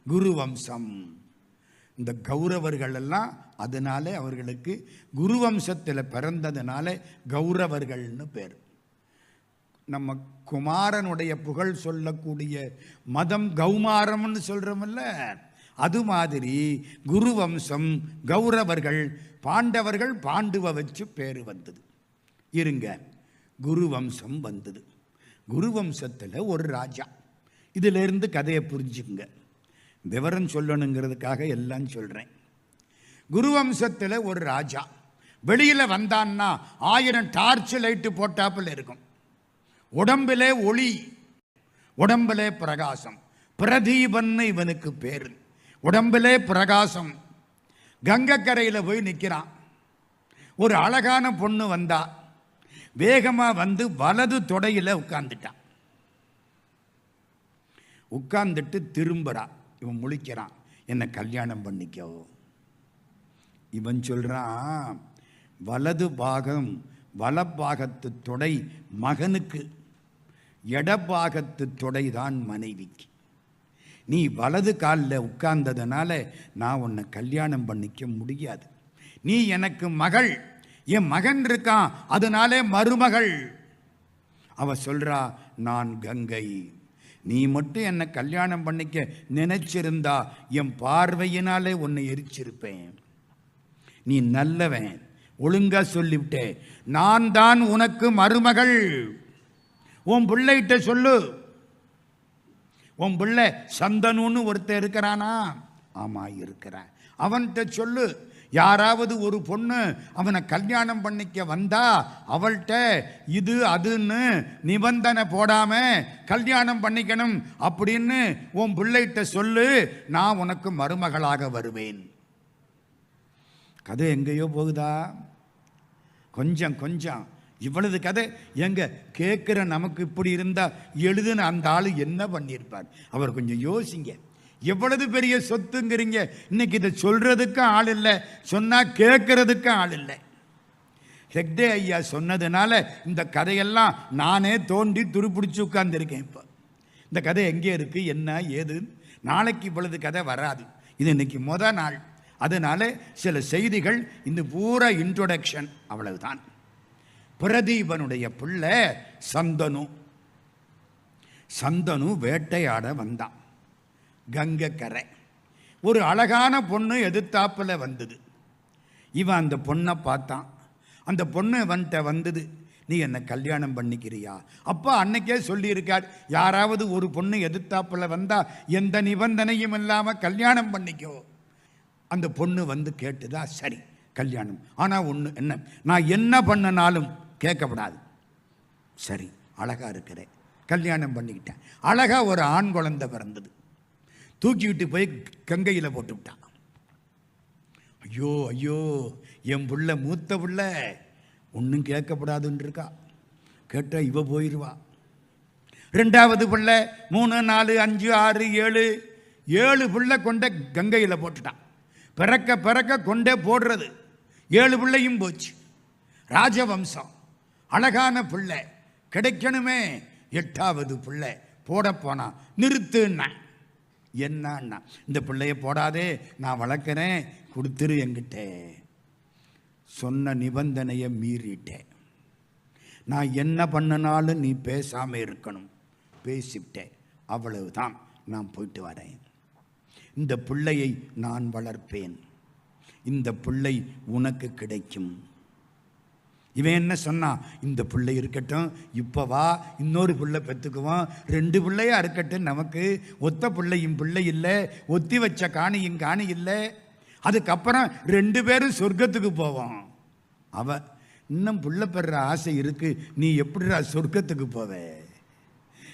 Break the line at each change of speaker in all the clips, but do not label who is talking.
குரு வம்சம். இந்த கௌரவர்கள் எல்லாம் அதனாலே அவர்களுக்கு குரு வம்சத்தில் பிறந்ததுனால கௌரவர்கள்னு பேர். நம்ம குமாரனுடைய புகழ் சொல்லக்கூடிய மதம் கௌமாரம்னு சொல்கிறோமில்ல, அது மாதிரி குரு வம்சம் கௌரவர்கள், பாண்டவர்கள் பாண்டுவ வச்சு பேர் வந்தது. இருங்க, குரு வம்சம் வந்தது. குரு வம்சத்தில் ஒரு ராஜா. இதிலிருந்து கதையை புரிஞ்சுக்குங்க, விவரம் சொல்லணுங்கிறதுக்காக எல்லாம் சொல்கிறேன். குரு வம்சத்தில் ஒரு ராஜா வெளியில் வந்தான்னா 1000 டார்ச் லைட்டு போட்டாப்பில் இருக்கும். உடம்பிலே ஒளி, உடம்பிலே பிரகாசம். பிரதீபன்னு இவனுக்கு பேர். உடம்பிலே பிரகாசம். கங்கக்கரையில் போய் நிற்கிறான். ஒரு அழகான பொண்ணு வந்தா, வேகமாக வந்து வலது தொடையில் உட்கார்ந்துட்டான். உட்கார்ந்துட்டு திரும்புறா. இவன் முழிக்கிறான், என்னை கல்யாணம் பண்ணிக்கோ. இவன் சொல்றான், வலது பாகம் வலப்பாகத்து தொடை மகனுக்கு, இடப்பாகத்து தொடை தான் மனைவிக்கு. நீ வலது காலில் உட்கார்ந்ததுனால நான் உன்னை கல்யாணம் பண்ணிக்க முடியாது. நீ எனக்கு மகள், என் மகன் இருக்கான், அதனாலே மருமகள். அவ சொல்றா, நான் கங்கை, நீ மட்டும் என்னை கல்யாணம் பண்ணிக்க நினைச்சிருந்தா என் பார்வையினாலே உன்னை எரிச்சிருப்பேன். நீ நல்லவன், ஒழுங்கா சொல்லிவிட்டே, நான் தான் உனக்கு மருமகள். உன் பிள்ளைகிட்ட சொல்லு. உன் பிள்ளை சந்தனுன்னு ஒருத்தர் இருக்கிறானா? ஆமா இருக்கிறான். அவன்கிட்ட சொல்லு, யாராவது ஒரு பொண்ணு அவனை கல்யாணம் பண்ணிக்க வந்தா அவள்கிட்ட இது அதுன்னு நிபந்தனை போடாம கல்யாணம் பண்ணிக்கணும் அப்படின்னு உன் பிள்ளைகிட்ட சொல்லு, நான் உனக்கு மருமகளாக வருவேன். கதை எங்கேயோ போகுதா? கொஞ்சம் கொஞ்சம் இவ்வளவு கதை எங்க கேட்குற நமக்கு இப்படி இருந்தா எழுதுன அந்த ஆளு என்ன பண்ணியிருப்பார்? அவர் கொஞ்சம் யோசிங்க. எவ்வளவு பெரிய சொத்துங்கிறீங்க, இன்னைக்கு இதை சொல்றதுக்கும் ஆள் இல்லை, சொன்னா கேட்கறதுக்கும் ஆள் இல்லை. ஹெக்டே ஐயா சொன்னதுனால இந்த கதையெல்லாம் நானே தோண்டி துருப்பிடிச்சு உட்கார்ந்துருக்கேன். இப்போ இந்த கதை எங்கே இருக்கு, என்ன ஏது? நாளைக்கு இவ்வளவு கதை வராது, இது இன்னைக்கு நாள். அதனால சில செய்திகள், இந்த பூரா இன்ட்ரோடக்ஷன் அவ்வளவுதான். பிரதீபனுடைய பிள்ளை சந்தனு. சந்தனு வேட்டையாட வந்தான். கங்கக்கரை ஒரு அழகான பொண்ணு எதிர்த்தாப்புல வந்தது. இவன் அந்த பொண்ணை பார்த்தான். அந்த பொண்ணு வந்துட்ட வந்தது, நீ என்ன கல்யாணம் பண்ணிக்கிறியா? அப்பா அன்னைக்கே சொல்லியிருக்கார், யாராவது ஒரு பொண்ணு எதிர்த்தாப்புல வந்தா எந்த நிபந்தனையும் இல்லாமல் கல்யாணம் பண்ணிக்கோ. அந்த பொண்ணு வந்து கேட்டுதா, சரி கல்யாணம். ஆனால் ஒன்று என்ன, நான் என்ன பண்ணனாலும் கேட்கப்படாது. சரி, அழகா இருக்கிறேன், கல்யாணம் பண்ணிக்கிட்டேன். அழகா ஒரு ஆண் குழந்தை பிறந்தது. தூக்கிவிட்டு போய் கங்கையில் போட்டு விட்டான். ஐயோ ஐயோ, என் புள்ள மூத்த புள்ள ஒன்றும் கேட்கப்படாதுன்னு இருக்கா, கேட்டால் இவ போயிடுவா. 2வது பிள்ளை 3, 4, 5, 6, 7 பிள்ளை கொண்ட கங்கையில் போட்டுட்டான். பிறக்க பிறக்க கொண்டே போடுறது. 7 பிள்ளையும் போச்சு. ராஜவம்சம், அழகான பிள்ளை கிடைக்கணுமே. 8வது பிள்ளை போட போனா, நிறுத்துன்னா. என்னன்னா, இந்த பிள்ளைய போடாதே, நான் வளர்க்குறேன், கொடுத்துரு என்கிட்ட. சொன்ன நிபந்தனையை மீறிட்டேன். நான் என்ன பண்ணனாலும் நீ பேசாமல் இருக்கணும். பேசிவிட்டேன், அவ்வளவுதான், நான் போயிட்டு வரேன். இந்த பிள்ளையை நான் வளர்ப்பேன், இந்த பிள்ளை உனக்கு கிடைக்கும். இவன் என்ன சொன்னா, இந்த பிள்ளை இருக்கட்டும், இப்போ வா, இன்னொரு பிள்ளை பெற்றுக்குவோம், 2 பிள்ளையா இருக்கட்டும், நமக்கு ஒத்த பிள்ளையும் பிள்ளை இல்லை, ஒத்தி வச்ச காணியும் காணி இல்லை, அதுக்கப்புறம் 2 பேரும் சொர்க்கத்துக்கு போவோம். அவ இன்னும் பிள்ளை பெற ஆசை இருக்கு, நீ எப்படிடா சொர்க்கத்துக்கு போவே?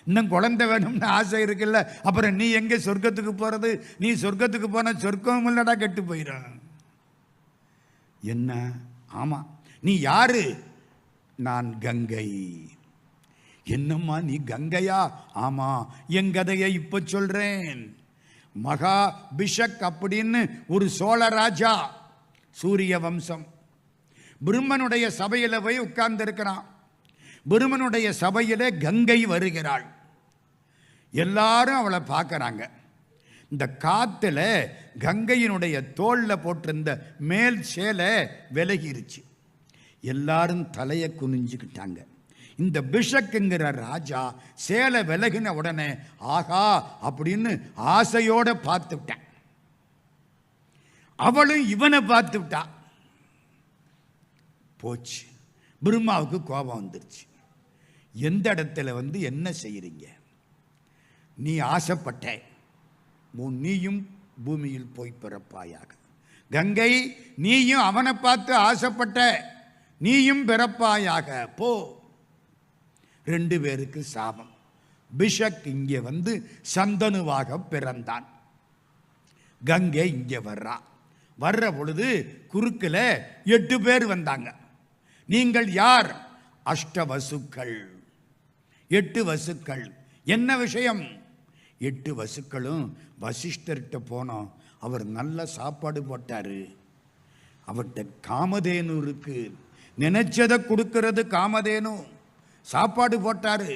இன்னும் குழந்தை வேணும்னு ஆசை இருக்குல்ல, அப்புறம் நீ எங்கே சொர்க்கத்துக்கு போறது? நீ சொர்க்கத்துக்கு போன சொர்க்கம் இல்லடா, கெட்டு போயிடும். என்ன? ஆமா, நீ யாரு? நான் கங்கை. என்னம்மா நீ கங்கையா? ஆமா, என் கதையை இப்ப சொல்றேன். மகா பிஷக் அப்படின்னு ஒரு சோழ ராஜா, சூரிய வம்சம், பிரம்மனுடைய சபையில போய் உட்கார்ந்து இருக்கிறான். பிரம்மனுடைய சபையில கங்கை வருகிறாள். எல்லாரும் அவளை பார்க்கறாங்க. இந்த காத்துல கங்கையினுடைய தோல்ல போட்டிருந்த மேல் சேலை விலகிருச்சு. எல்லாரும் தலையை குனிஞ்சுக்கிட்டாங்க. இந்த பிஷக்குங்கிற ராஜா சேலை விலகின உடனே ஆகா அப்படின்னு ஆசையோட பார்த்துட்டான். அவளும் இவனை பார்த்துட்டா. போச்சு. பிரம்மாவுக்கு கோபம் வந்துருச்சு. எந்த இடத்துல என்ன செய்யறீங்க? நீ ஆசைப்பட்ட, நீயும் பூமியில் போய் பிறப்பாயாக. கங்கை, நீயும் அவனை பார்த்து ஆசைப்பட்ட, நீயும் பிறப்பாயாக, போ. 2 பேருக்கு சாபம். பிஷக் இங்கே சந்தனுவாக பிறந்தான். கங்கை இங்கே வர்ற பொழுது குறுக்கில் 8 பேர் வந்தாங்க. நீங்கள் யார்? அஷ்டவசுக்கள், 8 வசுக்கள். என்ன விஷயம்? 8 வசுக்களும் வசிஷ்டர்கிட்ட போனோம். அவர் நல்ல சாப்பாடு போட்டாரு. அவர்கிட்ட காமதேனு இருக்கு, நினைச்சதை கொடுக்கிறது காமதேனு. சாப்பாடு போட்டாரு,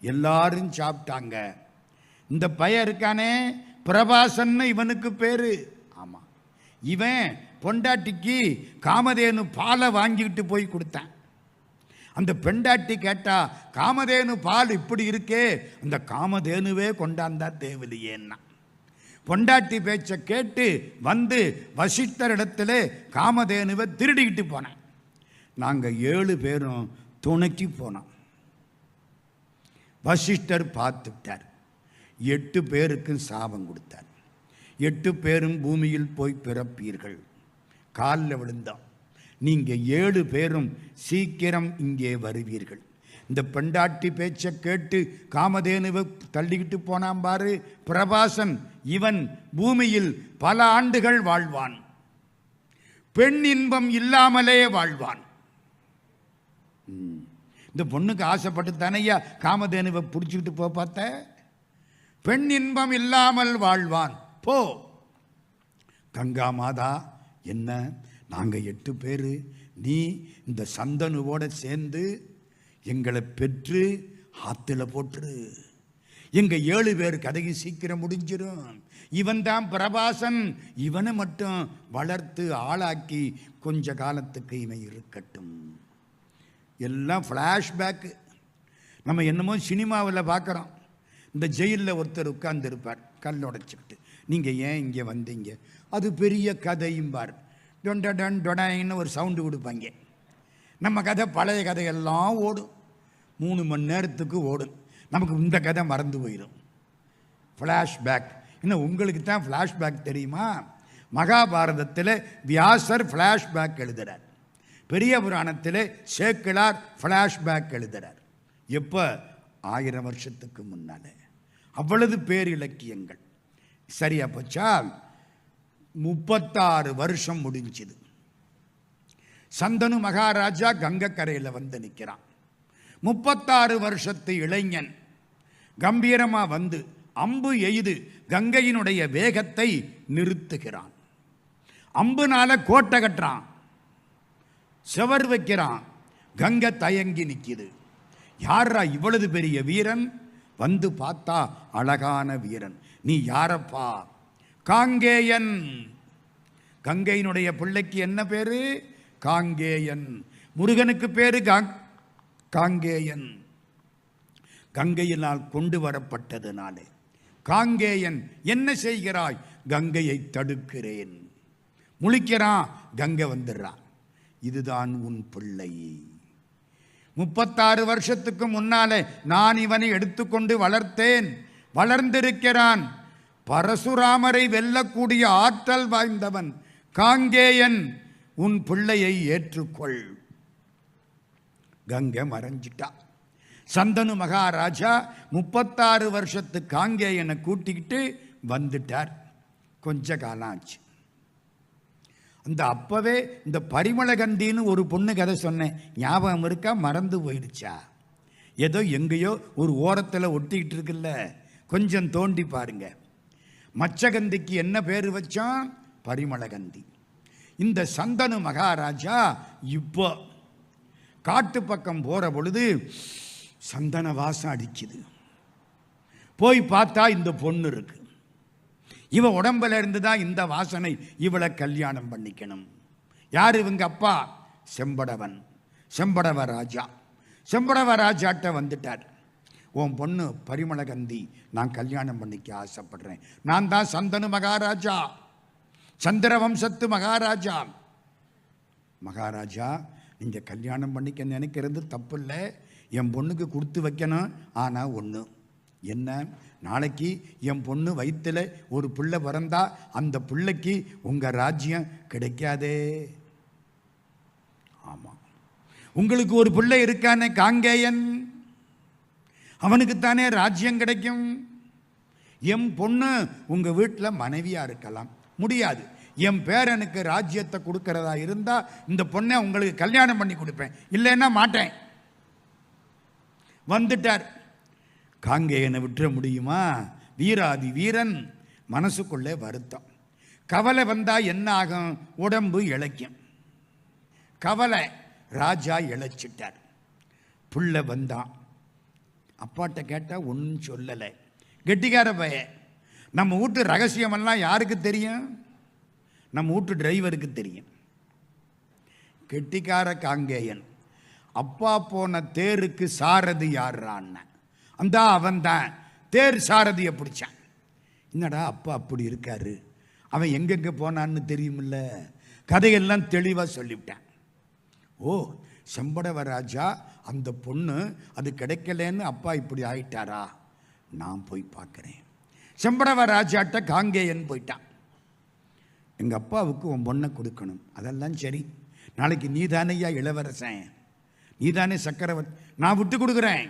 எல்லாரும் சாப்பிட்டாங்க. இந்த பையன் இருக்கானே பிரபாசன்னு இவனுக்கு பேரு. ஆமா, இவன் பொண்டாட்டிக்கு காமதேனு பாலை வாங்கிக்கிட்டு போய் கொடுத்தான். அந்த பெண்டாட்டி கேட்டா, காமதேனு பால் இப்படி இருக்கே, அந்த காமதேனுவே கொண்டாந்தா தேவையில்லையேன்னா. பொண்டாட்டி பேச்ச கேட்டு வசிஷ்டரிடத்துல காமதேனுவை திருடிக்கிட்டு போனேன். நாங்கள் 7 பேரும் துணைக்கு போனோம். வசிஷ்டர் பார்த்துட்டார். 8 பேருக்கும் சாபம் கொடுத்தார். 8 பேரும் பூமியில் போய் பிறப்பீர்கள். காலில் விழுந்தோம். நீங்கள் 7 பேரும் சீக்கிரம் இங்கே வருவீர்கள். இந்த பெண்டாட்டி பேச்சை கேட்டு காமதேனுவை தள்ளிக்கிட்டு போனான் பாரு பிரபாசன், இவன் பூமியில் பல ஆண்டுகள் வாழ்வான். பெண் இன்பம் இல்லாமலே வாழ்வான். இந்த பொண்ணுக்கு ஆசைப்பட்டு தானையா காமதேனுவை பிடிச்சிக்கிட்டு போ பார்த்த. பெண் இன்பம் இல்லாமல் வாழ்வான். போ. கங்கா மாதா, என்ன நாங்கள் 8 பேர், நீ இந்த சந்தனுவோட சேர்ந்து எங்களை பெற்று ஆத்துல போட்டுரு. எங்க 7 பேர் கதைக்கு சீக்கிரம் முடிஞ்சிடும். இவன் தான் பிரபாசன், இவனை மட்டும் வளர்த்து ஆளாக்கி கொஞ்ச காலத்துக்கு இவன் இருக்கட்டும். எல்லாம் ஃப்ளாஷ்பேக்கு. நம்ம என்னமோ சினிமாவில் பார்க்குறோம். இந்த ஜெயிலில் ஒருத்தர் உட்கார்ந்து இருப்பார் கல் உடைச்சிக்கிட்டு. நீங்கள் ஏன் இங்கே வந்தீங்க? அது பெரிய கதையும் பார். டொண்டன் டொடாயின்னு ஒரு சவுண்டு கொடுப்பாங்க. நம்ம கதை பழைய கதையெல்லாம் ஓடும். 3 மணி நேரத்துக்கு ஓடும். நமக்கு இந்த கதை மறந்து போயிடும். ஃப்ளாஷ்பேக். இன்னும் உங்களுக்கு தான் ஃப்ளாஷ்பேக் தெரியுமா? மகாபாரதத்தில் வியாசர் ஃப்ளாஷ்பேக் எழுதுகிறார். பெரிய புராணத்தில் சேக்கிழார் ஃப்ளாஷ்பேக் எழுதுகிறார். எப்போ? 1000 வருஷத்துக்கு முன்னாலே. அவ்வளவு பேர் இலக்கியங்கள். சரியா போச்சா? 36 வருஷம் முடிஞ்சுது. சந்தனு மகாராஜா கங்கக்கரையில் நிற்கிறான். 36 வருஷத்து இளைஞன் கம்பீரமா அம்பு எய்து கங்கையினுடைய வேகத்தை நிறுத்துகிறான். அம்புனால கோட்டை கட்டுறான், செவர் வைக்கிறான். கங்கை தயங்கி நிற்கிது. யாரா இவ்வளவு பெரிய வீரன்? பார்த்தா அழகான வீரன். நீ யாரப்பா? காங்கேயன். கங்கையினுடைய பிள்ளைக்கு என்ன பேரு? காங்கேயன். முருகனுக்கு பேரு காங்கேயன். கங்கையினால் கொண்டு வரப்பட்டதுனாலே காங்கேயன். என்ன செய்கிறாய்? கங்கையை தடுக்கிறேன். முழிக்கிறான். கங்கை வந்துடுறான். இதுதான் உன் பிள்ளை. 36 வருஷத்துக்கு முன்னாலே நான் இவனை எடுத்துக்கொண்டு வளர்த்தேன். வளர்ந்திருக்கிறான். பரசுராமரை வெல்லக்கூடிய ஆற்றல் வாய்ந்தவன் காங்கேயன். உன் பிள்ளையை ஏற்றுக்கொள். கங்கை மறைஞ்சிட்டா. சந்தனு மகாராஜா 36 வருஷத்து காங்கேயனை கூட்டிக்கிட்டு வந்துட்டார். கொஞ்ச காலம் ஆச்சு. அந்த அப்பவே இந்த பரிமளகந்தின்னு ஒரு பொண்ணு கதை சொன்னேன், ஞாபகம் இருக்கா? மறந்து போயிடுச்சா? ஏதோ எங்கேயோ ஒரு ஓரத்தில் ஒட்டிக்கிட்டு இருக்குல்ல, கொஞ்சம் தோண்டி பாருங்க. மச்சகந்திக்கு என்ன பேர் வச்சான்? பரிமளகந்தி. இந்த சந்தனு மகாராஜா இப்போ காட்டு பக்கம் போற பொழுது சந்தன வாசம் அடிக்குது. போய் பார்த்தா இந்த பொண்ணு இருக்கு. இவ உடம்புல இருந்து தான் இந்த வாசனை, இவளை கல்யாணம் பண்ணிக்கணும். யார் இவங்க அப்பா? செம்படவன், செம்படவ ராஜா. செம்படவ ராஜாட்ட வந்துட்டார். உன் பொண்ணு பரிமளகந்தி, நான் கல்யாணம் பண்ணிக்க ஆசைப்படுறேன். நான் தான் சந்தனு மகாராஜா, சந்திர வம்சத்து மகாராஜா. மகாராஜா, நீங்கள் கல்யாணம் பண்ணிக்க நினைக்கிறது தப்பு இல்லை, என் பொண்ணுக்கு கொடுத்து வைக்கணும். ஆனால் ஒன்று என்ன, நாளைக்கு என் பொண்ணு வயிற்றில் ஒரு பிள்ளை பிறந்தா அந்த பிள்ளைக்கு உங்கள் ராஜ்யம் கிடைக்காதே. ஆமாம், உங்களுக்கு ஒரு பிள்ளை இருக்கானே காங்கேயன், அவனுக்குத்தானே ராஜ்யம் கிடைக்கும். என் பொண்ணு உங்கள் வீட்டில் மனைவியாக இருக்கலாம், முடியாது. என் பேரனுக்கு ராஜ்யத்தை கொடுக்கறதா இருந்தால் இந்த பொண்ணை உங்களுக்கு கல்யாணம் பண்ணி கொடுப்பேன், இல்லைன்னா மாட்டேன். வந்துட்டார். காங்கேயனை விட்டுற முடியுமா? வீராதி வீரன். மனசுக்குள்ளே வருத்தம். கவலை வந்தால் என்ன ஆகும்? உடம்பு இளைக்கும். கவலை, ராஜா இழைச்சிட்டார். புள்ள வந்தான். அப்பாட்ட கேட்டால் ஒன்றும் சொல்லலை. கெட்டிக்கார பையன். நம்ம வீட்டு ரகசியமெல்லாம் யாருக்கு தெரியும்? நம்ம வீட்டு டிரைவருக்கு தெரியும். கெட்டிக்கார காங்கேயன். அப்பா போன தேருக்கு சாரதி யார்றான்னு, அந்த அவன் தான் தேர் சாரதியை பிடிச்சான். என்னடா அப்பா அப்படி இருக்காரு, அவன் எங்கெங்கே போனான்னு தெரியுமில்ல, கதையெல்லாம் தெளிவாக சொல்லிவிட்டான். ஓ, செம்படவராஜா அந்த பொண்ணு அது கிடைக்கலன்னு அப்பா இப்படி ஆயிட்டாரா, நான் போய் பார்க்குறேன். செம்படவராஜாட்ட காங்கேயன் போயிட்டான். எங்கள் அப்பாவுக்கு உன் பொண்ணை கொடுக்கணும். அதெல்லாம் சரி, நாளைக்கு நீதானையா இளவரசன், நீதானே சக்கரவர்த்தி, நான் விட்டு கொடுக்குறேன்.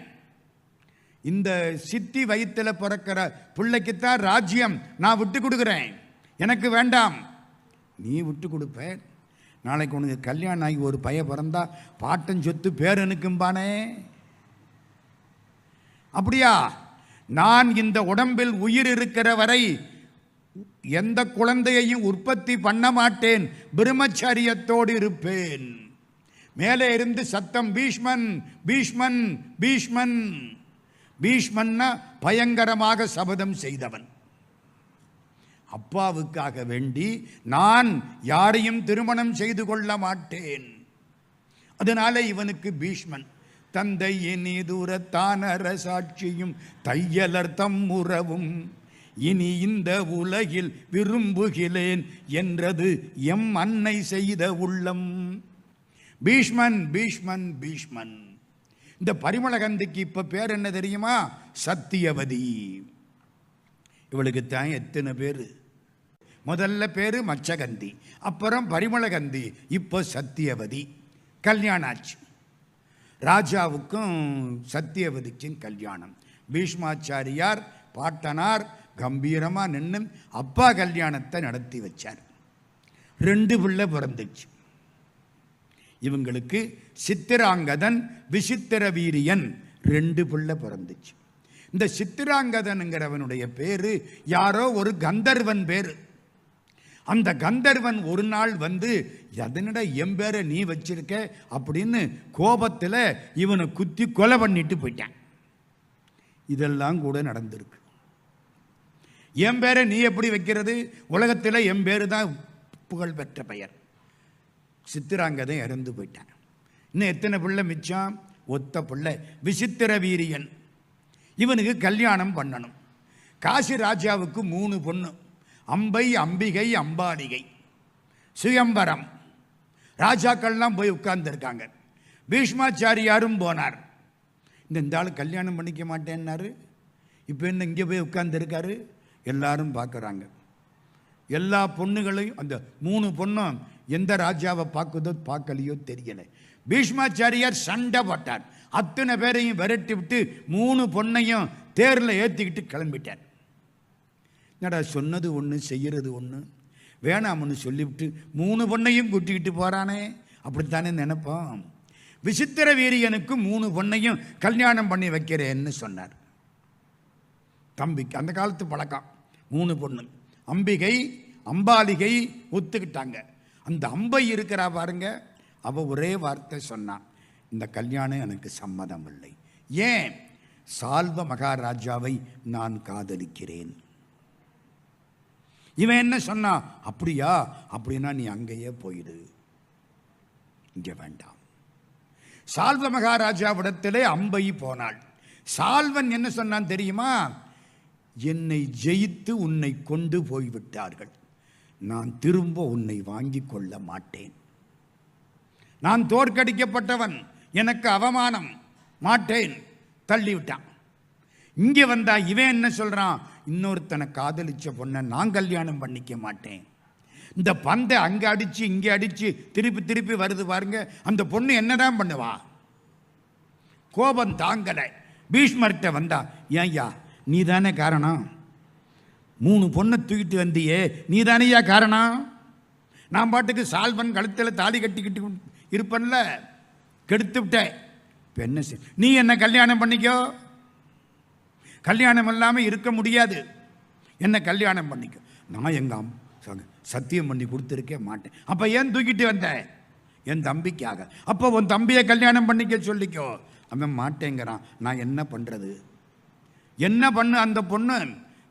இந்த சித்தி வயிற்றில் பிறக்கிற பிள்ளைக்குத்தான் ராஜ்யம், நான் விட்டு கொடுக்குறேன், எனக்கு வேண்டாம். நீ விட்டு கொடுப்ப, நாளைக்கு உனக்கு கல்யாணம் ஆகி ஒரு பைய பிறந்தா பாட்டன் சொத்து பேரனுக்கும்பானே. அப்படியா? நான் இந்த உடம்பில் உயிர் இருக்கிற வரை எந்த குழந்தையையும் உற்பத்தி பண்ண மாட்டேன், பிரம்மச்சரியத்தோடு இருப்பேன். மேலே இருந்து சத்தம், பீஷ்மன் பீஷ்மன் பீஷ்மன். பீஷ்மன்னா பயங்கரமாக சபதம் செய்தவன். அப்பாவுக்காக வேண்டி நான் யாரையும் திருமணம் செய்து கொள்ள மாட்டேன். அதனால இவனுக்கு பீஷ்மன். தந்தை இனி தூரத்தான சாட்சியும் தையலர் தம்முறவும் இனி இந்த உலகில் விரும்புகிறேன் என்றது எம் அன்னை செய்த உள்ளம். பீஷ்மன் பீஷ்மன் பீஷ்மன். இந்த பரிமளகந்திக்கு இப்ப பேர் என்ன தெரியுமா? சத்தியவதி. இவளுக்கு தான் எத்தனை பேரு? முதல்ல பேரு மச்சகந்தி, அப்புறம் பரிமளகந்தி, இப்போ சத்தியவதி. கல்யாணம் ஆச்சு. ராஜாவுக்கும் சத்தியவதிக்கும் கல்யாணம். பீஷ்மாச்சாரியார் பாட்டனார் கம்பீரமா நின்று அப்பா கல்யாணத்தை நடத்தி வச்சார். 2 பிள்ளை பிறந்துச்சு இவங்களுக்கு. சித்திராங்கதன், விசித்திர வீரியன், 2 பிள்ளை பிறந்துச்சு. இந்த சித்திராங்கதனுங்கிறவனுடைய பேரு யாரோ ஒரு கந்தர்வன் பேரு. அந்த கந்தர்வன் ஒரு நாள் வந்து, எதனட என் பேரை நீ வச்சிருக்க அப்படின்னு கோபத்தில் இவனை குத்தி கொலை பண்ணிட்டு போயிட்டான். இதெல்லாம் கூட நடந்திருக்கு. என் பேரை நீ எப்படி வைக்கிறது? உலகத்தில் என் பேரு தான் புகழ் பெற்ற பெயர். சித்திராங்கதன் இறந்து போயிட்டான். இன்னும் எத்தனை பிள்ளை மிச்சம்? ஒத்த பிள்ளை விசித்திர வீரியன். இவனுக்கு கல்யாணம் பண்ணணும். காசி ராஜாவுக்கு 3 பொண்ணு, அம்பை, அம்பிகை, அம்பாலிகை. சுயம்பரம். ராஜாக்கள்லாம் போய் உட்கார்ந்துருக்காங்க. பீஷ்மாச்சாரியாரும் போனார். இந்த ஆள் கல்யாணம் பண்ணிக்க மாட்டேன்னாரு, இப்போ என்ன இங்கே போய் உட்கார்ந்துருக்காரு? எல்லாரும் பார்க்குறாங்க. எல்லா பொண்ணுகளையும், அந்த 3 பொண்ணும் எந்த ராஜாவை பார்க்குதோ பார்க்கலையோ தெரியலை. பீஷ்மாச்சாரியார் சண்டை போட்டார். அத்தனை பேரையும் விரட்டி விட்டு 3 பொண்ணையும் தேரில் ஏற்றிக்கிட்டு கிளம்பிட்டார். என்னடா, சொன்னது ஒன்று செய்கிறது ஒன்று, வேணாம்னு சொல்லிவிட்டு 3 பொண்ணையும் கூட்டிக்கிட்டு போகிறானே, அப்படித்தானே நினைப்போம். விசித்திர வீரியனுக்கு 3 பொண்ணையும் கல்யாணம் பண்ணி வைக்கிறேன்னு சொன்னார். தம்பிக்கு அந்த காலத்து பழக்கம். 3 பொண்ணு, அம்பிகை, அம்பாலிகை ஒத்துக்கிட்டாங்க. அந்த அம்பை இருக்கிறா பாருங்க, அவ ஒரே வார்த்தை சொன்னான், இந்த கல்யாணம் எனக்கு சம்மதம் இல்லை. ஏன்? சால்வ மகாராஜாவை நான் காதலிக்கிறேன். இவன் என்ன சொன்னான், அப்படியா, அப்படின்னா நீ அங்கேயே போயிடு, இங்கே வேண்டாம். சால்வ மகாராஜாவிடத்திலே அம்பை போனாள். சால்வன் என்ன சொன்னான் தெரியுமா, என்னை ஜெயித்து உன்னை கொண்டு போய்விட்டார்கள், நான் திரும்ப உன்னை வாங்கி கொள்ள மாட்டேன், நான் தோற்கடிக்கப்பட்டவன், எனக்கு அவமானம், மாட்டேன், தள்ளிவிட்டான். இங்கே வந்தா இவன் என்ன சொல்றான், இன்னொருத்தனை காதலிச்ச பொண்ணை நான் கல்யாணம் பண்ணிக்க மாட்டேன். இந்த பந்தை அங்கே அடிச்சு இங்கே அடிச்சு திருப்பி திருப்பி வருது பாருங்க. அந்த பொண்ணு என்னதான் பண்ணுவா, கோபம் தாங்கலை. பீஷ்மர்கிட்ட வந்தா, ஏன்யா நீ தானே காரணம், 3 பொண்ணை தூக்கிட்டு வந்தியே, நீ தானையா காரணம், நான் பாட்டுக்கு சால்வன் கழுத்தில் தாலி கட்டிக்கிட்டு இருப்பேன்ல, கெடுத்து விட்டேன். இப்போ என்ன செய், நீ என்ன கல்யாணம் பண்ணிக்கோ, கல்யாணம் இல்லாமல் இருக்க முடியாது, என்ன கல்யாணம் பண்ணிக்கோ, நான் எங்கள் சத்தியம் பண்ணி கொடுத்துருக்கே மாட்டேன். அப்போ ஏன் தூக்கிட்டு வந்த, என் தம்பிக்காக, அப்போ உன் தம்பியை கல்யாணம் பண்ணிக்க சொல்லிக்கோ. அவன் மாட்டேங்கிறான், நான் என்ன பண்ணுறது, என்ன பண்ணு. அந்த பொண்ணு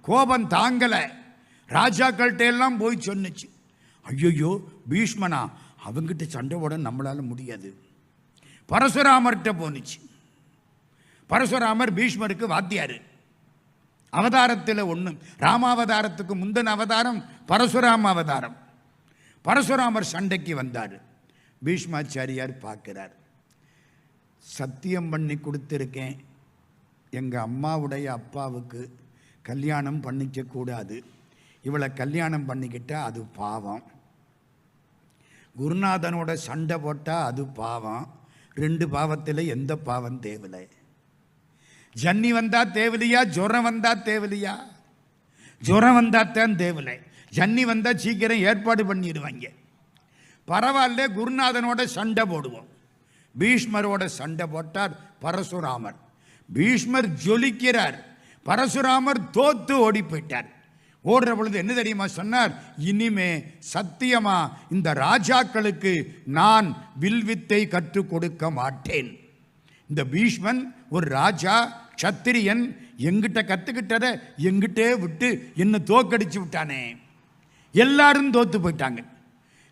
கோபம் தாங்கலை, ராஜாக்கள்கிட்ட எல்லாம் போய் சொன்னிச்சு, ஐயோ பீஷ்மனா, அவங்கிட்ட சண்டை போட நம்மளால முடியாது. பரசுராமர்கிட்ட போனிச்சு. பரசுராமர் பீஷ்மருக்கு வாத்தியாரு, அவதாரத்தில் ஒன்று, ராமாவதாரத்துக்கு முந்தின அவதாரம் பரசுராம அவதாரம். பரசுராமர் சண்டைக்கு வந்தார். பீஷ்மாச்சாரியார் பார்க்கிறார், சத்தியம் பண்ணி கொடுத்துருக்கேன், எங்கள் அம்மாவுடைய அப்பாவுக்கு கல்யாணம் பண்ணிக்க கூடாது, இவளை கல்யாணம் பண்ணிக்கிட்டால் அது பாவம், குருநாதனோட சண்டை போட்டால் அது பாவம், 2 பாவத்தில் எந்த பாவம் தேவலை, ஜன்னி வந்தா தேவலையா, ஜுரம் வந்தா தேவலையா, ஜுரம் வந்தா தான் தேவலை, ஜன்னி வந்தா சீக்கிரம் ஏற்பாடு பண்ணிடுவாங்க, பரவாயில்ல குருநாதனோட சண்டை போடுவோம். பீஷ்மரோட சண்டை போட்டார் பரசுராமர். பீஷ்மர் ஜொலிக்கிறார், பரசுராமர் தோத்து ஓடி போயிட்டார். ஓடுற பொழுது என்ன தெரியுமா சொன்னார், இனிமே சத்தியமா இந்த ராஜாக்களுக்கு நான் வில்வித்தை கற்றுக் கொடுக்க மாட்டேன். இந்த பீஷ்மன் ஒரு ராஜா, சத்திரியன், எங்கிட்ட கத்துக்கிட்டத எங்கிட்டே விட்டு என்ன தோக்கடிச்சு விட்டானே, எல்லாரும் தோத்து போயிட்டாங்க.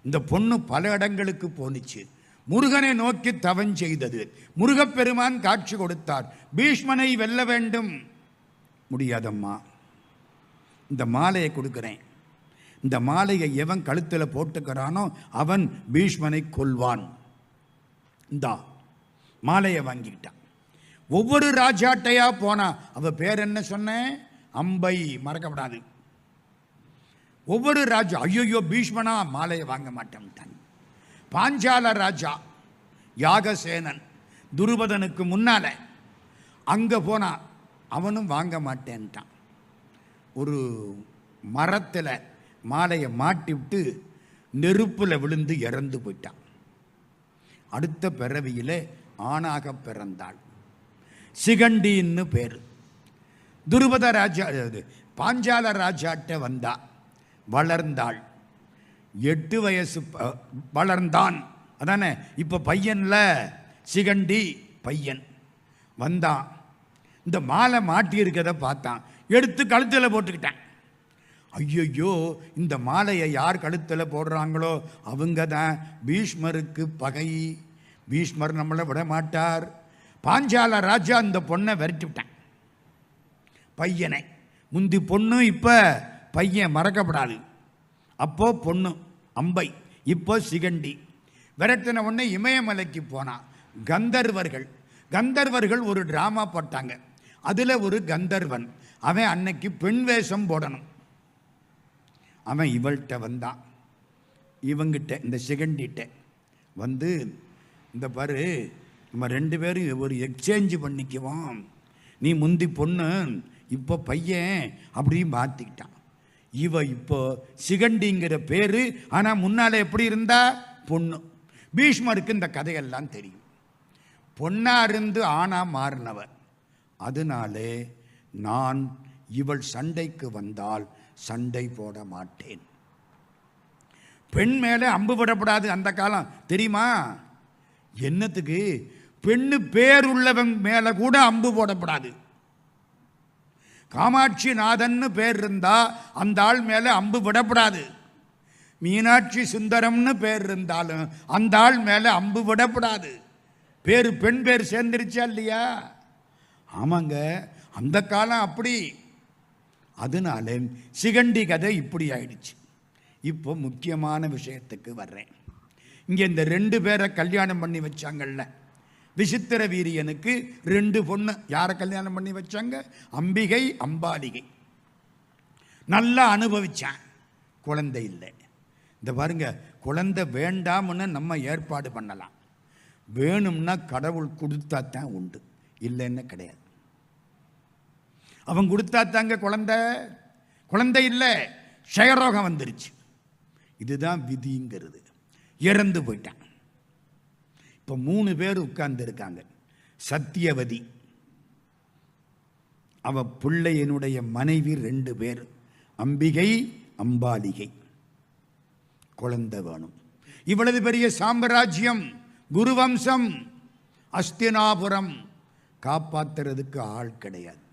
இந்த பொண்ணு பல இடங்களுக்கு போனிச்சு, முருகனை நோக்கி தவம் செய்தது, முருகப்பெருமான் காட்சி கொடுத்தார், பீஷ்மனை வெல்ல வேண்டும், முடியாதம்மா, இந்த மாலையை கொடுக்கிறேன், இந்த மாலையை எவன் கழுத்தில் போட்டுக்கிறானோ அவன் பீஷ்மனை கொல்வான், இந்த மாலையை வாங்கிக்கிட்டான். ஒவ்வொரு ராஜாட்டையா போனா, அவ பேர் என்ன சொன்னேன், அம்பை, மறக்கப்படாது. ஒவ்வொரு ராஜா, ஐயோ பீஷ்மனா, மாலையை வாங்க மாட்டேன்ட்டான். பாஞ்சால ராஜா யாகசேனன் துருபதனுக்கு முன்னால அங்க போனா, அவனும் வாங்க மாட்டேன்ட்டான். ஒரு மரத்தில் மாலையை மாட்டி விட்டு நெருப்பில் விழுந்து இறந்து போயிட்டான். அடுத்த பிறவியில் ஆணாக பிறந்தாள், சிகண்டின்னு பேர். துருபத ராஜா, பாஞ்சால ராஜாட்ட வந்தா, வளர்ந்தாள், 8 வயசு வளர்ந்தான், அதானே இப்போ பையன்ல, சிகண்டி பையன் வந்தான். இந்த மாலை மாட்டி இருக்கிறத பார்த்தான், எடுத்து கழுத்தில் போட்டுக்கிட்டான். ஐயோ, இந்த மாலையை யார் கழுத்தில் போடுறாங்களோ அவங்க தான் பீஷ்மருக்கு பகை, பீஷ்மர் நம்மளை விட மாட்டார். பாஞ்சால ராஜா அந்த பொண்ணை விரட்டி விட்டான், பையனை. முந்தி பொண்ணு, இப்போ பையன், மறக்கப்படாது. அப்போ பொண்ணு அம்பை, இப்போ சிகண்டி. விரட்டின உடனே இமயமலைக்கு போனான். கந்தர்வர்கள் ஒரு டிராமா போட்டாங்க, அதில் ஒரு கந்தர்வன், அவன் அன்னைக்கு பெண் வேஷம் போடணும். அவன் இவள்கிட்ட வந்தான், இவங்கிட்ட, இந்த சிகண்டிட்ட வந்து, இந்த பாரு, நம்ம 2 பேரும் ஒரு எக்ஸ்சேஞ்ச் பண்ணிக்குவோம், நீ முந்தி பொண்ணு, இப்போ பையன், அப்படியும் மாற்றிக்கிட்டான். இவ இப்போ சிகண்டிங்கிற பேர், ஆனால் முன்னால் எப்படி இருந்தா, பொண்ணு. பீஷ்மருக்கு இந்த கதையெல்லாம் தெரியும், பொண்ணா இருந்து ஆனா மாறினவர். அதனாலே நான் இவள் சண்டைக்கு வந்தால் சண்டை போட மாட்டேன். பெண் மேலே அம்பு விடப்படாது அந்த காலம், தெரியுமா? என்னத்துக்கு? பெண்ணு பேருள்ளவன் மேலே கூட அம்பு போடப்படாது. காமாட்சி நாதன்னு பேர் இருந்தா அந்த ஆள் மேலே அம்பு விடப்படாது. மீனாட்சி சுந்தரம்னு பேர் இருந்தாலும் அந்த ஆள் மேலே அம்பு விடப்படாது. பேர் பெண் பேர் சேர்ந்துருச்சா இல்லையா? ஆமாங்க, அந்த காலம் அப்படி. அதனால சிகண்டி கதை இப்படி ஆயிடுச்சு. இப்போ முக்கியமான விஷயத்துக்கு வர்றேன். இங்கே இந்த 2 பேரை கல்யாணம் பண்ணி வச்சாங்கல்ல, விசித்திர வீரியனுக்கு 2 பொண்ணு. யாரை கல்யாணம் பண்ணி வச்சாங்க? அம்பிகை, அம்பாலிகை. நல்லா அனுபவிச்சான், குழந்தை இல்லை. இந்த பாருங்க, குழந்தை வேண்டாம்னு நம்ம ஏற்பாடு பண்ணலாம், வேணும்னா கடவுள் கொடுத்தா தான் உண்டு, இல்லைன்னு கிடையாது. அவன் கொடுத்தா தாங்க குழந்தை இல்லை, க்ஷயரோகம் வந்துருச்சு. இதுதான் விதிங்கிறது. இறந்து போயிட்டான். இப்போ 3 பேர் உட்கார்ந்து இருக்காங்க. சத்தியவதி, அவ பிள்ளையனுடைய மனைவி 2 பேர், அம்பிகை, அம்பாலிகை. குழந்தை வேணும். இவ்வளவு பெரிய சாம்ராஜ்யம், குருவம்சம், அஸ்தினாபுரம், காப்பாத்துறதுக்கு ஆள் கிடையாது.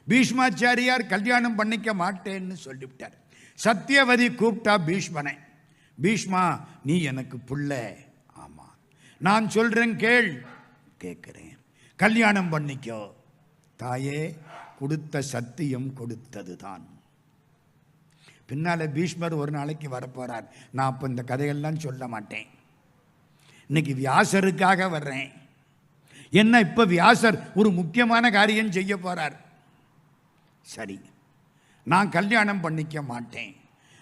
பீஷ்மாச்சாரியார் கல்யாணம் பண்ணிக்க மாட்டேன்னு சொல்லிவிட்டார். சத்தியவதி கூப்பிட்டா பீஷ்மனை, பீஷ்மா நீ எனக்கு புள்ள, ஆமா நான் சொல்றேன் கேள். கேட்கிறேன், கல்யாணம் பண்ணிக்கோ. தாயே, கொடுத்த சத்தியம் கொடுத்தது தான். பின்னால பீஷ்மர் ஒரு நாளைக்கு வரப்போறார். நான் அப்போ இந்த கதையெல்லாம் சொல்ல மாட்டேன். இன்னைக்கு வியாசருக்காக வர்றேன். என்ன, இப்ப வியாசர் ஒரு முக்கியமான காரியம் செய்ய போறார். சரி, நான் கல்யாணம் பண்ணிக்க மாட்டேன்.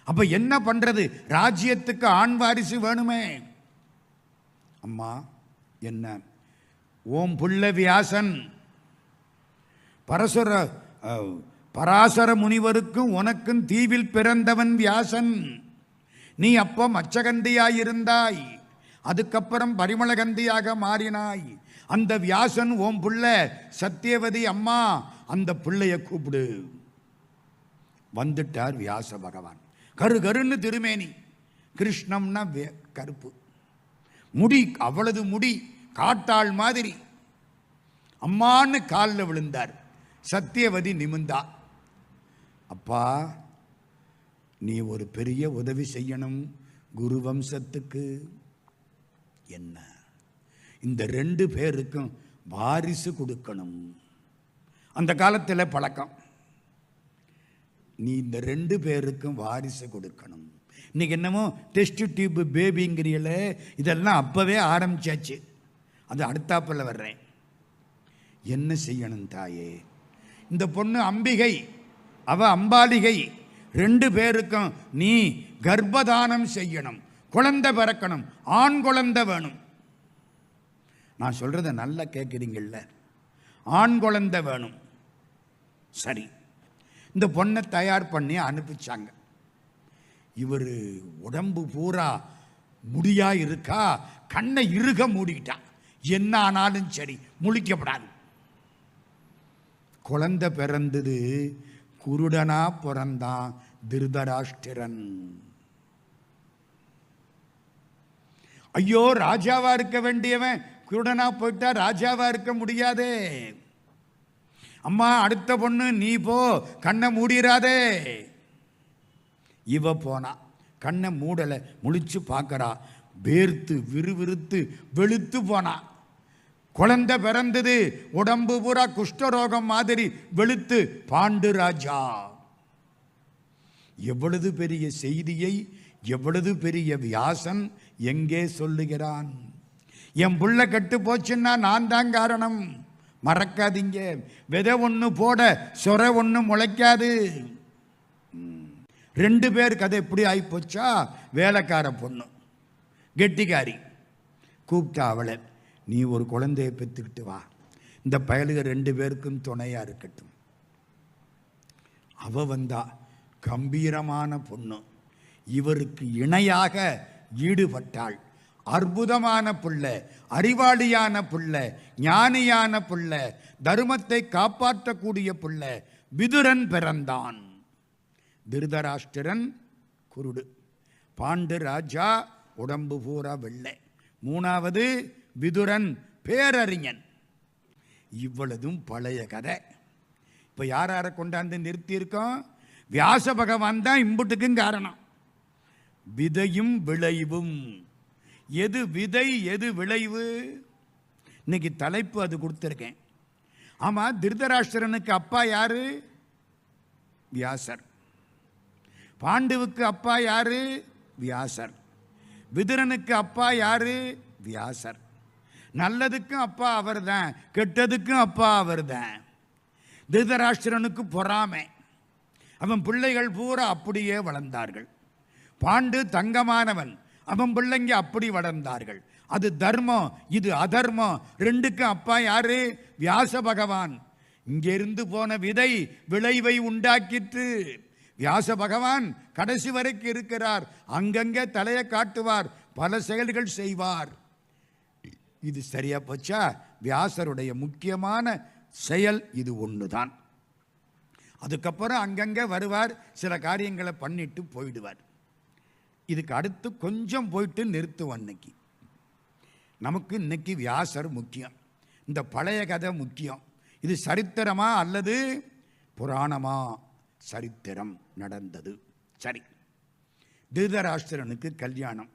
அப்ப என்ன பண்றது? ராஜ்யத்துக்கு ஆண் வாரிசு வேணுமே. அம்மா, என்ன, ஓம் புள்ள வியாசன், பராசர முனிவருக்கும் உனக்கும் தீவில் பிறந்தவன் வியாசன். நீ அப்போ மச்சகந்தியாயிருந்தாய், அதுக்கப்புறம் பரிமளகந்தியாக மாறினாய். அந்த வியாசன் ஓம் புள்ள. சத்தியவதி அம்மா, அந்த பிள்ளைய கூப்பிடு. வந்துட்டார் வியாச பகவான். கருன்னு திருமேனி, கிருஷ்ணம்னா கருப்பு முடி, அவ்வளவு முடி, காட்டாள் மாதிரி. அம்மான்னு காலில் விழுந்தார். சத்தியவதி நிமிந்தா. அப்பா, நீ ஒரு பெரிய உதவி செய்யணும் குரு வம்சத்துக்கு. என்ன, இந்த 2 பேருக்கும் வாரிசு கொடுக்கணும். அந்த காலத்தில் பழக்கம், நீ இந்த 2 பேருக்கும் வாரிசு கொடுக்கணும். இன்னைக்கு என்னமோ டெஸ்ட் டியூப் பேபிங்கிறீல, இதெல்லாம் அப்பவே ஆரம்பிச்சாச்சு. அது அடுத்தாப்பில் வர்றேன். என்ன செய்யணும் தாயே? இந்த பொண்ணு அம்பிகை, அவ அம்பாலிகை, 2 பேருக்கும் நீ கர்ப்பதானம் செய்யணும். குழந்தை பிறக்கணும், ஆண் குழந்தை வேணும். நான் சொல்றத நல்லா கேட்குறீங்கல்ல, ஆண் குழந்தை வேணும். சரி, இந்த பொண்ணை தயார் பண்ணி அனுப்பிச்சாங்க. இவர் உடம்பு பூரா முடியா இருக்கா, கண்ணை இறுக மூடிக்கிட்டான். என்ன ஆனாலும் சரி, முழிக்கப்படாது. குழந்தை பிறந்தது, குருடனா பிறந்தான் திருதராஷ்டிரன். ஐயோ, ராஜாவா இருக்க வேண்டியவன் குருடனா போயிட்டா ராஜாவா இருக்க முடியாதே. அம்மா, அடுத்த பொண்ணு நீ போ, கண்ணை மூடிராதே. இவ போனா, கண்ணை மூடலை, முழிச்சு பார்க்கறா. வேர்த்து விறுவிறுத்து வெளுத்து போனா. குழந்தை பிறந்தது, உடம்பு பூரா குஷ்டரோகம் மாதிரி வெளுத்து. பாண்டு ராஜா எவ்வளவு பெரிய செய்தியை, எவ்வளவு பெரிய வியாசன் எங்கே சொல்லுகிறான். என் புள்ள கெட்டு போச்சுன்னா நான் தான் காரணம். மறக்காதீங்க, விதை ஒன்று போட சொர ஒன்று முளைக்காது. 2 பேர் கதை எப்படி ஆகிப்போச்சா? வேலைக்கார பொண்ணு கெட்டிக்காரி கூப்பிட்டா அவளை, நீ ஒரு குழந்தையை பெற்றுக்கிட்டு வா, இந்த பயலுக 2 பேருக்கும் துணையா இருக்கட்டும். அவ வந்தா, கம்பீரமான பொண்ணு, இவருக்கு இணையாக ஈடுபட்டாள். அற்புதமான பிள்ளை, அறிவாளியான பிள்ளை, ஞானியான பிள்ளை, தர்மத்தை காப்பாற்றக்கூடிய பிள்ளை. விதுரன் பிறந்தான். திருதராஷ்டிரன் குருடு, பாண்டு ராஜா உடம்பு பூரா வெள்ளை. 3வது விதுரன் பேரறிஞன். இவ்வளதும் பழைய கதை. இப்ப இப்போ யாரை கொண்டாந்து நிறுத்தியிருக்கோம்? வியாச பகவான் தான் இம்புட்டுக்கும் காரணம். விதையும் விளைவும். எது விதை எது விளைவு? இன்னைக்கு தலைப்பு அது கொடுத்துருக்கேன். ஆமாம், திருதராஷ்டிரனுக்கு அப்பா யாரு? வியாசர். பாண்டுவுக்கு அப்பா யாரு? வியாசர். விதுரனுக்கு அப்பா யாரு? வியாசர். நல்லதுக்கும் அப்பா அவர் தான், கெட்டதுக்கும் அப்பா அவர் தான். திருதராஷ்டிரனுக்கு பொறாமை. அவன் பிள்ளைகள் பூரா அப்படியே வளர்ந்தார்கள். பாண்டு தங்கமானவன், அவன் பிள்ளைங்க அப்படி வளர்ந்தார்கள். அது தர்மம், இது அதர்மம். ரெண்டுக்கும் அப்பா யாரு? வியாச பகவான். இங்கிருந்து போன விதை விளைவை உண்டாக்கிற்று. வியாச பகவான் கடைசி வரைக்கும் இருக்கிறார். அங்கங்கே தலையை காட்டுவார், பல செயல்கள் செய்வார். இது சரியா போச்சா? வியாசருடைய முக்கியமான செயல் இது ஒண்ணுதான். அதுக்கப்புறம் அங்கங்கே வருவார், சில காரியங்களை பண்ணிட்டு போயிடுவார். இதுக்கு அடுத்து கொஞ்சம் போயிட்டு நிறுத்துவோம். இன்னைக்கு நமக்கு இன்னைக்கு வியாசர் முக்கியம், இந்த பழைய கதை முக்கியம். இது சரித்திரமா அல்லது புராணமா? சரித்திரம் நடந்தது. சரி, திருதராஷ்டிரனுக்கு கல்யாணம்.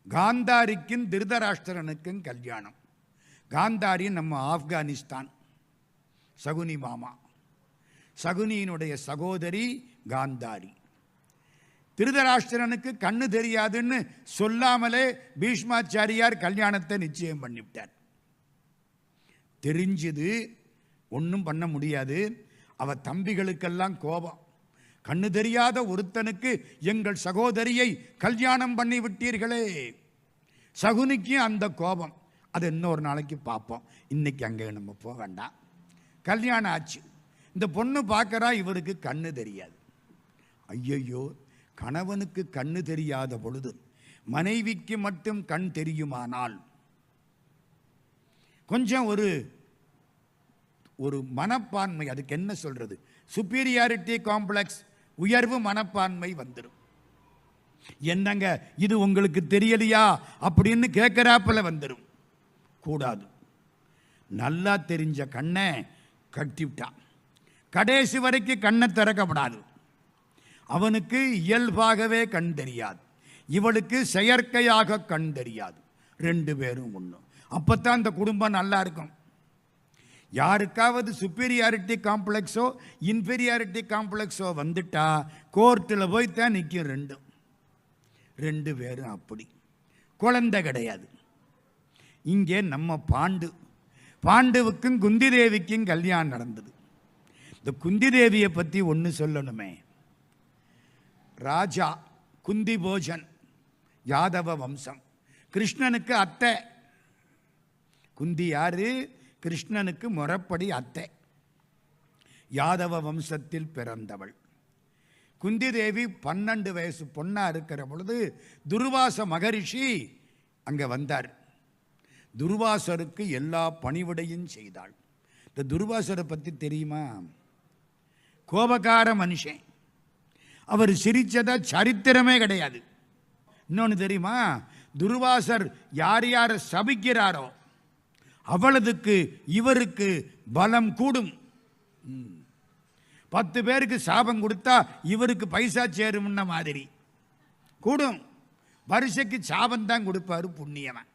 காந்தாரிக்கும் திருதராஷ்டிரனுக்கும் கல்யாணம். காந்தாரி நம்ம ஆப்கானிஸ்தான், சகுனி மாமா. சகுனியினுடைய சகோதரி காந்தாரி. திருதராஷ்டிரனுக்கு கண்ணு தெரியாதுன்னு சொல்லாமலே பீஷ்மாச்சாரியார் கல்யாணத்தை நிச்சயம் பண்ணிவிட்டார். தெரிஞ்சது, ஒன்றும் பண்ண முடியாது. அவ தம்பிகளுக்கெல்லாம் கோபம். கண்ணு தெரியாத ஒருத்தனுக்கு எங்கள் சகோதரியை கல்யாணம் பண்ணி விட்டீர்களே. சகுனிக்கு அந்த கோபம். அது இன்னொரு நாளைக்கு பார்ப்போம். இன்னைக்கு அங்கே நம்ம போக வேண்டாம். கல்யாணம் ஆச்சு. இந்த பொண்ணு பார்க்கறா, இவருக்கு கண்ணு தெரியாது. ஐயையோ, கணவனுக்கு கண்ணு தெரியாத பொழுது மனைவிக்கு மட்டும் கண் தெரியுமானால் கொஞ்சம் ஒரு மனப்பான்மை, அதுக்கு என்ன சொல்றது, சுப்பீரியாரிட்டி காம்ப்ளெக்ஸ், உயர்வு மனப்பான்மை வந்துடும். என்னங்க இது உங்களுக்கு தெரியலையா அப்படின்னு கேட்கிறாப்புல வந்துடும். கூடாது. நல்லா தெரிஞ்ச கண்ணை கட்டிவிட்டான். கடைசி வரைக்கும் கண்ணை திறக்கப்படாது. அவனுக்கு இயல்பாகவே கண் தெரியாது, இவளுக்கு செயற்கையாக கண் தெரியாது. ரெண்டு பேரும் ஒன்று. அப்பத்தான் இந்த குடும்பம் நல்லா இருக்கும். யாருக்காவது சுப்பீரியாரிட்டி காம்ப்ளெக்ஸோ இன்ஃபீரியாரிட்டி காம்ப்ளெக்ஸோ வந்துட்டா கோர்ட்டில் போய் தான் நிற்கும். ரெண்டு பேரும் அப்படி. குழந்தை கிடையாது. இங்கே நம்ம பாண்டுவுக்கும் குந்தி தேவிக்கும் கல்யாணம் நடந்தது. இந்த குந்தி தேவியை பற்றி ஒன்று சொல்லணுமே. ராஜா குந்தி போஜன், யாதவ வம்சம். கிருஷ்ணனுக்கு அத்தை. குந்தி யாரு? கிருஷ்ணனுக்கு முறைப்படி அத்தை. யாதவ வம்சத்தில் பிறந்தவள். குந்தி தேவி 12 வயசு பொண்ணா இருக்கிற பொழுது துர்வாச மகரிஷி அங்க வந்தார். துர்வாசருக்கு எல்லா பணிவிடையும் செய்தாள். இந்த துர்வாசரை பற்றி தெரியுமா? கோபக்கார மனுஷன். அவர் சிரிச்சதா சரித்திரமே கிடையாது. இன்னொன்று தெரியுமா? துர்வாசர் யார் யாரை சபிக்கிறாரோ அவளதுக்கு இவருக்கு பலம் கூடும். 10 பேருக்கு சாபம் கொடுத்தா இவருக்கு பைசா சேரும்ன மாதிரி கூடும். வருஷக்கு சாபம் தான் கொடுப்பாரு புண்ணியவன்.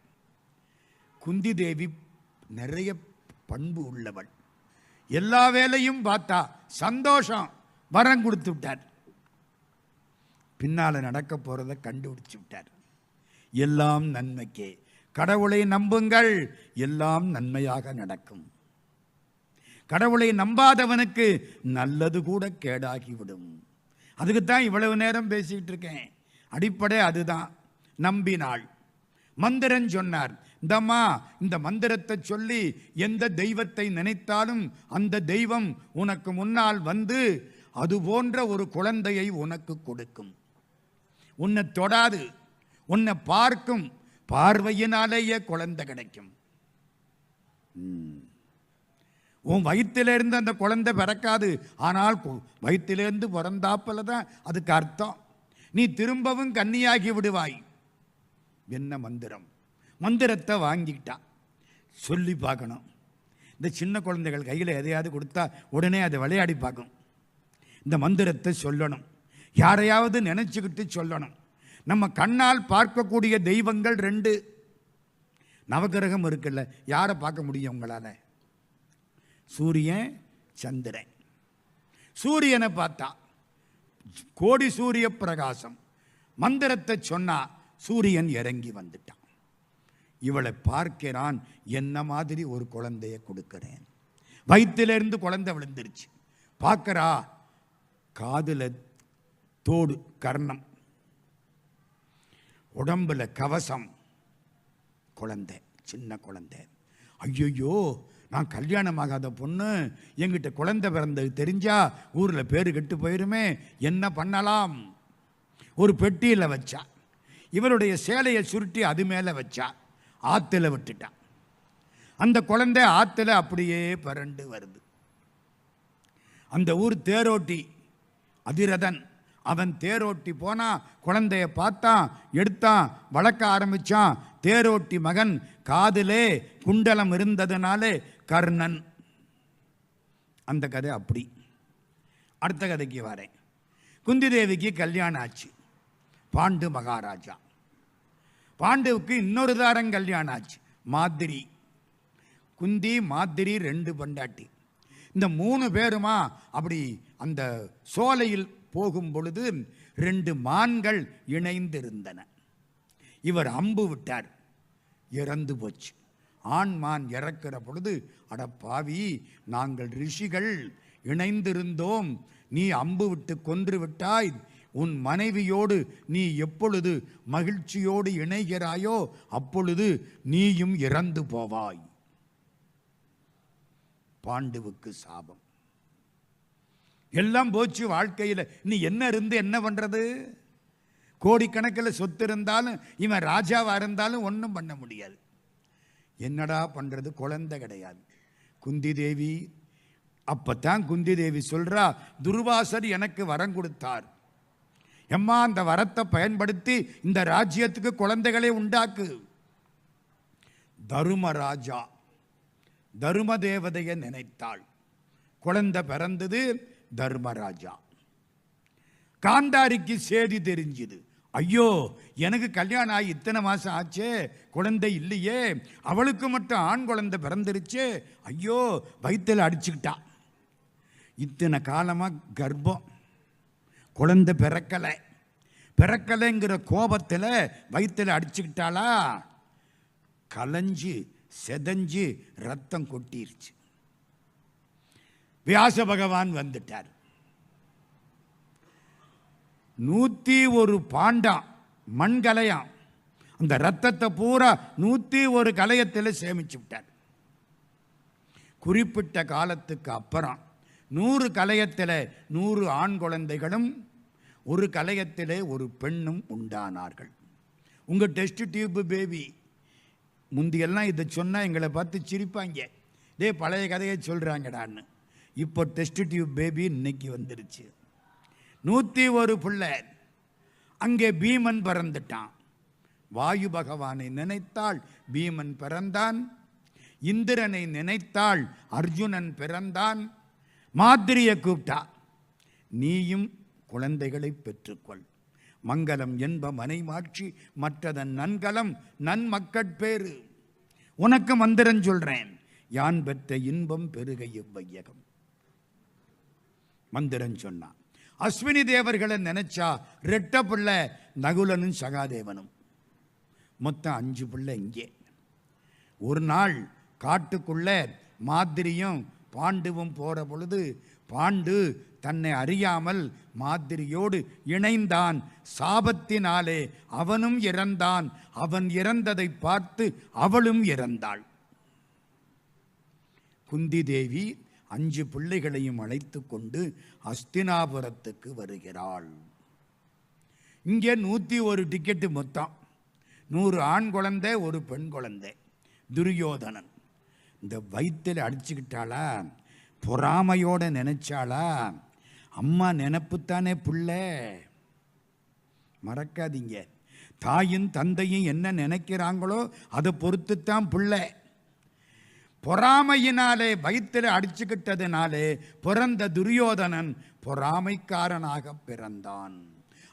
குந்தி தேவி நிறைய பண்பு உள்ளவள். எல்லா வேலையும் பார்த்தா சந்தோஷம், வரம் கொடுத்து விட்டார். பின்னால நடக்க போறதை கண்டுபிடிச்சு விட்டார். எல்லாம் நன்மைக்கே, கடவுளை நம்புங்கள், எல்லாம் நன்மையாக நடக்கும். கடவுளை நம்பாதவனுக்கு நல்லது கூட கேடாகிவிடும். அதுக்குத்தான் இவ்வளவு நேரம் பேசிக்கிட்டு இருக்கேன். அடிப்படை அதுதான். நம்பினாள். மந்திரம் சொன்னார். இந்தம்மா, இந்த மந்திரத்தை சொல்லி எந்த தெய்வத்தை நினைத்தாலும் அந்த தெய்வம் உனக்கு முன்னால் வந்து அது போன்ற ஒரு குழந்தையை உனக்கு கொடுக்கும். உன்னை தொடாது, உன்னை பார்க்கும், பார்வையினாலேயே குழந்தை கிடைக்கும். உன் வயிற்றிலிருந்து அந்த குழந்தை பிறக்காது, ஆனால் வயிற்றிலிருந்து பிறந்தாப்பல தான் அதுக்கு அர்த்தம். நீ திரும்பவும் கன்னியாகி விடுவாய். என்ன மந்திரம்? மந்திரத்தை வாங்கிக்கிட்டா. சொல்லி பார்க்கணும். இந்த சின்ன குழந்தைகள் கையில் எதையாவது கொடுத்தா உடனே அதை விளையாடி பார்க்கும். இந்த மந்திரத்தை சொல்லணும், யாரையாவது நினச்சிக்கிட்டு சொல்லணும். நம்ம கண்ணால் பார்க்கக்கூடிய தெய்வங்கள் 2 நவகிரகம் இருக்குல்ல, யாரை பார்க்க முடியும் உங்களால்? சூரியன், சந்திரன். சூரியனை பார்த்தா கோடி சூரிய பிரகாசம். மந்திரத்தை சொன்னா சூரியன் இறங்கி வந்துட்டான். இவளை பார்க்கிறான், என்ன மாதிரி ஒரு குழந்தைய கொடுக்கிறேன். வயிற்றிலிருந்து குழந்தை விழுந்துருச்சு. பார்க்கிறா, காதுல தோடு கர்ணம், உடம்புல கவசம், குழந்தை, சின்ன குழந்தை. ஐயோ, நான் கல்யாணமாகாத பொண்ணு, எங்கிட்ட குழந்தை பிறந்தது தெரிஞ்சா ஊரில் பேரு கெட்டு போயிருமே, என்ன பண்ணலாம்? ஒரு பெட்டியில் வச்சா, இவருடைய சேலையை சுருட்டி அது மேலே வச்சா, ஆற்றுல விட்டுட்டான். அந்த குழந்தை ஆற்றுல அப்படியே பரண்டு வருது. அந்த ஊர் தேரோட்டி அதிரதன், அவன் தேரோட்டி போனா, குழந்தைய பார்த்தான், எடுத்தான், வளர்க்க ஆரம்பிச்சான். தேரோட்டி மகன் காதிலே குண்டலம் இருந்ததுனாலே கர்ணன். அந்த கதை அப்படி. அடுத்த கதைக்கு வரேன். குந்தி தேவிக்கு கல்யாணம் ஆச்சு. பாண்டு மகாராஜா. பாண்டுவுக்கு இன்னொரு தாரம் கல்யாணம் ஆச்சு, மாதிரி. குந்தி மாதிரி 2 பொண்டாட்டி. இந்த 3 பேருமா அப்படி அந்த சோலையில் போகும் பொழுது 2 மான்கள் இணைந்திருந்தன. இவர் அம்பு விட்டார், இறந்து போச்சு. ஆண் மான் இறக்கிற பொழுது, அட பாவி, நாங்கள் ரிஷிகள் இணைந்திருந்தோம், நீ அம்பு விட்டு கொன்று விட்டாய். உன் மனைவியோடு நீ எப்பொழுது மகிழ்ச்சியோடு இணைகிறாயோ அப்பொழுது நீயும் இறந்து போவாய். பாண்டுவுக்கு சாபம். எல்லாம் போச்சு வாழ்க்கையில். நீ என்ன இருந்து என்ன பண்றது? கோடிக்கணக்கில் சொத்து இருந்தாலும், இவன் ராஜாவா இருந்தாலும் ஒன்றும் பண்ண முடியாது. என்னடா பண்றது? குழந்தை கிடையாது. குந்தி தேவி அப்பத்தான் குந்தி தேவி சொல்றா, துர்வாசர் எனக்கு வரம் கொடுத்தார். எம்மா, அந்த வரத்தை பயன்படுத்தி இந்த ராஜ்யத்துக்கு குழந்தைகளை உண்டாக்கு. தருமராஜா தரும தேவதையை நினைத்தாள். குழந்தை பிறந்தது. தர்மராஜா. காந்தாரிக்கு செய்தி தெரிஞ்சுது. ஐயோ, எனக்கு கல்யாணம் ஆகி இத்தனை மாசம் ஆச்சே, குழந்தை இல்லையே, அவளுக்கு மட்டும் ஆண் குழந்தை பிறந்துருச்சே, ஐயோ, வயிற்றில் அடிச்சுக்கிட்டா. இத்தனை காலமா கர்ப்பம், குழந்தை பிறக்கலைங்கிற கோபத்தில் வயிற்றில் அடிச்சுக்கிட்டாளா, கலைஞ்சு செதஞ்சு ரத்தம் கொட்டிருச்சு. வியாச பகவான் வந்துட்டார். 101 பாண்டாம் மண்கலையாம். அந்த ரத்தத்தை பூரா 101 கலையத்தில் சேமிச்சு விட்டார். குறிப்பிட்ட காலத்துக்கு அப்புறம் 100 கலையத்தில் 100 ஆண் குழந்தைகளும் 1 கலையத்திலே 1 பெண்ணும் உண்டானார்கள். உங்கள் டெஸ்ட் டியூப் பேபி. முந்தியெல்லாம் இதை சொன்னால் எங்களை பார்த்து சிரிப்பாங்க, இதே பழைய கதையை சொல்கிறாங்கடான்னு. இப்போ டெஸ்ட் டியூப் பேபி இன்னைக்கு வந்துருச்சு. 101 பிள்ளை. அங்கே பீமன் பிறந்துட்டான். வாயு பகவானை நினைத்தாள், பீமன் பிறந்தான். இந்திரனை நினைத்தாள், அர்ஜுனன் பிறந்தான். மாதிரியை கூப்பிட்டா, நீயும் குழந்தைகளை பெற்றுக்கொள். மங்களம் என்ப மனைமாட்சி, மற்றதன் நன்கலம் நன்மக்கட்பேறு. உனக்கு மந்திரம் சொல்றேன், யான் பெற்ற இன்பம் பெருக இவ்வையகம். மந்திரம் சொன்னான். அஸ்வினி தேவர்களை நினைச்சா 2 பிள்ளை, நகுலனும் சகாதேவனும். மொத்தம் 5 பிள்ளை. இங்கே ஒரு நாள் காட்டுக்குள்ள மாதிரியும் பாண்டுவும் போற பொழுது, பாண்டு தன்னை அறியாமல் மாதிரியோடு இணைந்தான். சாபத்தினாலே அவனும் இறந்தான். அவன் இறந்ததை பார்த்து அவளும் இறந்தாள். குந்தி தேவி 5 பிள்ளைகளையும் அழைத்து கொண்டு அஸ்தினாபுரத்துக்கு வருகிறாள். இங்கே 101 டிக்கெட்டு மொத்தம். 100 ஆண் குழந்தை, 1 பெண் குழந்தை. துரியோதனன் இந்த வயிற்றில் அடிச்சுக்கிட்டாளா, பொறாமையோட நினைச்சாளா? அம்மா நினைப்புத்தானே பிள்ளை, மறக்காதீங்க. தாயும் தந்தையும் என்ன நினைக்கிறாங்களோ அதை பொறுத்துத்தான் பிள்ளை. பொறாமையினாலே வயிற்றில் அடிச்சுக்கிட்டதுனாலே பிறந்த துரியோதனன் பொறாமைக்காரனாக பிறந்தான்.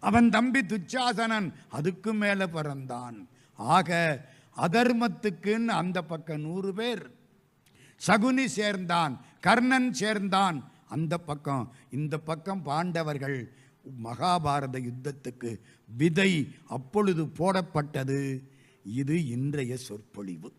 அவன் தம்பி துச்சாசனன் அதுக்கு மேலே பிறந்தான். ஆக அதர்மத்துக்குன்னு அந்த பக்கம் 100 பேர், சகுனி சேர்ந்தான், கர்ணன் சேர்ந்தான் அந்த பக்கம். இந்த பக்கம் பாண்டவர்கள். மகாபாரத யுத்தத்துக்கு விதை அப்பொழுது போடப்பட்டது. இது இன்றைய சொற்பொழிவு.